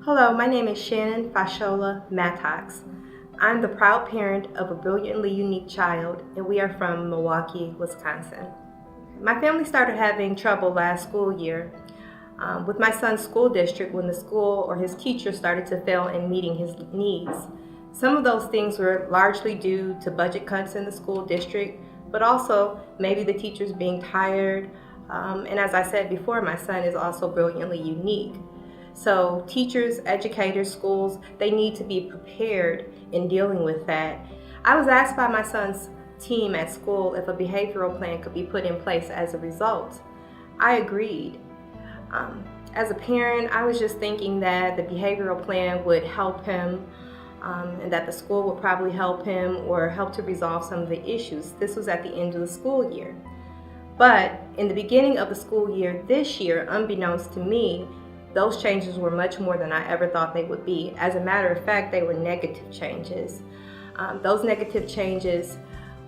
Hello, my name is Shannon Fashola Mattox. I'm the proud parent of a brilliantly unique child, and we are from Milwaukee, Wisconsin. My family started having trouble last school year with my son's school district when the school or his teacher started to fail in meeting his needs. Some of those things were largely due to budget cuts in the school district, but also maybe the teachers being tired. And as I said before, my son is also brilliantly unique. So teachers, educators, schools, they need to be prepared in dealing with that. I was asked by my son's team at school if a behavioral plan could be put in place as a result. I agreed. As a parent, I was just thinking that the behavioral plan would help him and that the school would probably help him or help to resolve some of the issues. This was at the end of the school year. But in the beginning of the school year this year, unbeknownst to me, those changes were much more than I ever thought they would be. As a matter of fact, they were negative changes. Those negative changes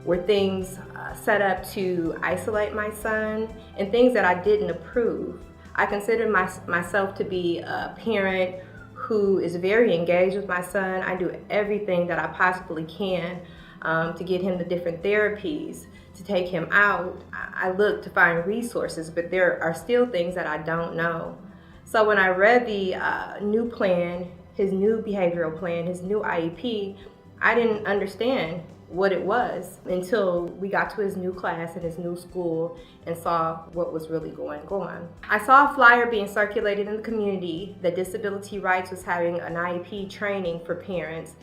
were things set up to isolate my son and things that I didn't approve. I consider myself to be a parent who is very engaged with my son. I do everything that I possibly can to get him the different therapies, to take him out. I look to find resources, but there are still things that I don't know. So when I read the new plan, his new behavioral plan, his new IEP, I didn't understand what it was until we got to his new class and his new school and saw what was really going on. I saw a flyer being circulated in the community that Disability Rights was having an IEP training for parents,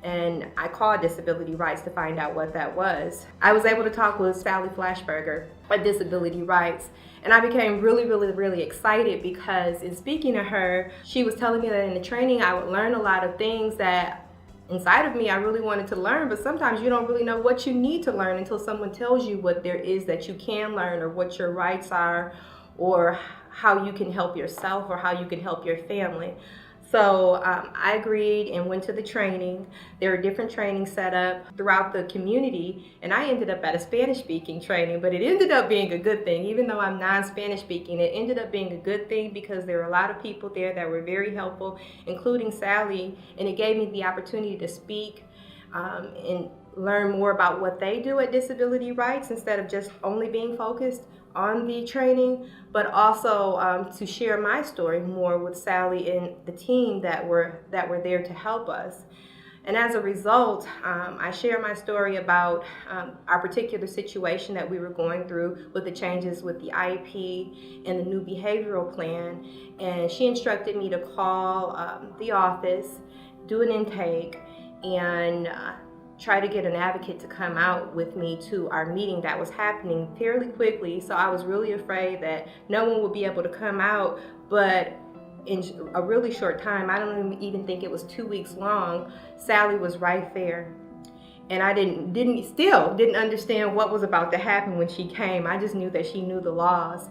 and I called Disability Rights to find out what that was. I was able to talk with Sally Flashberger at Disability Rights, and I became really excited because in speaking to her, she was telling me that in the training I would learn a lot of things that inside of me I really wanted to learn, but sometimes you don't really know what you need to learn until someone tells you what there is that you can learn or what your rights are or how you can help yourself or how you can help your family. So I agreed and went to the training. There were different trainings set up throughout the community, and I ended up at a Spanish-speaking training, but it ended up being a good thing. Even though I'm non-Spanish speaking, it ended up being a good thing because there were a lot of people there that were very helpful, including Sally, and it gave me the opportunity to speak and learn more about what they do at Disability Rights instead of just only being focused on the training, but also to share my story more with Sally and the team that were there to help us. And as a result, I share my story about our particular situation that we were going through with the changes with the IEP and the new behavioral plan. And she instructed me to call the office, do an intake, and try to get an advocate to come out with me to our meeting that was happening fairly quickly. So I was really afraid that no one would be able to come out, but in a really short time, I don't even think it was 2 weeks long, Sally was right there. And I still didn't understand what was about to happen when she came. I just knew that she knew the laws.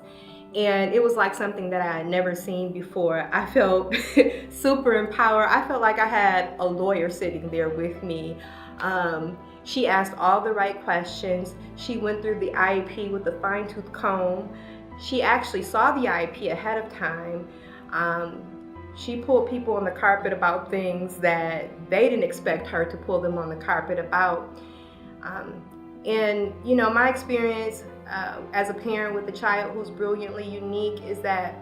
And it was like something that I had never seen before. I felt super empowered. I felt like I had a lawyer sitting there with me. She asked all the right questions. She went through the IEP with a fine-tooth comb. She actually saw the IEP ahead of time. She pulled people on the carpet about things that they didn't expect her to pull them on the carpet about. And you know, my experience as a parent with a child who's brilliantly unique is that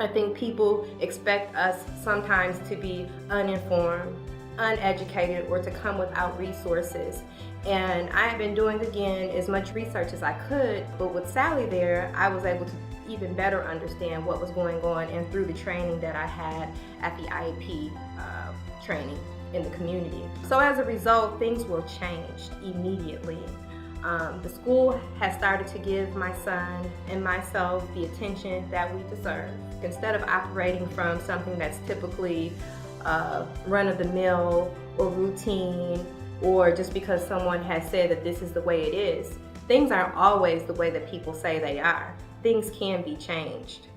I think people expect us sometimes to be uninformed, uneducated, or to come without resources. And I have been doing, again, as much research as I could, but with Sally there, I was able to even better understand what was going on, and through the training that I had at the IEP training in the community. So as a result, things were changed immediately. The school has started to give my son and myself the attention that we deserve. Instead of operating from something that's typically run-of-the-mill or routine, or just because someone has said that this is the way it is. Things aren't always the way that people say they are. Things can be changed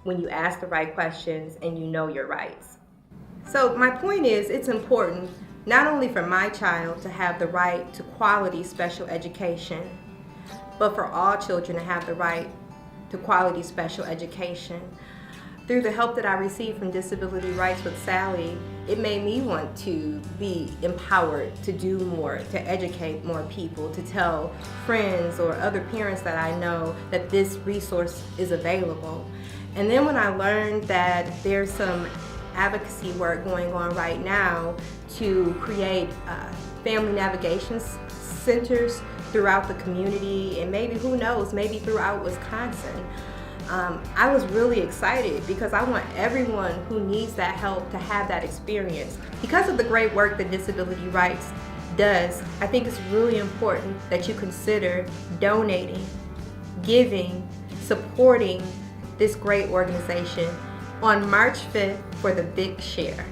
when you ask the right questions and you know your rights. So my point is, it's important not only for my child to have the right to quality special education, but for all children to have the right to quality special education. Through the help that I received from Disability Rights with Sally, it made me want to be empowered to do more, to educate more people, to tell friends or other parents that I know that this resource is available. And then when I learned that there's some advocacy work going on right now to create family navigation centers throughout the community, and maybe, who knows, maybe throughout Wisconsin, I was really excited because I want everyone who needs that help to have that experience. Because of the great work that Disability Rights does, I think it's really important that you consider donating, giving, supporting this great organization on March 5th for the Big Share.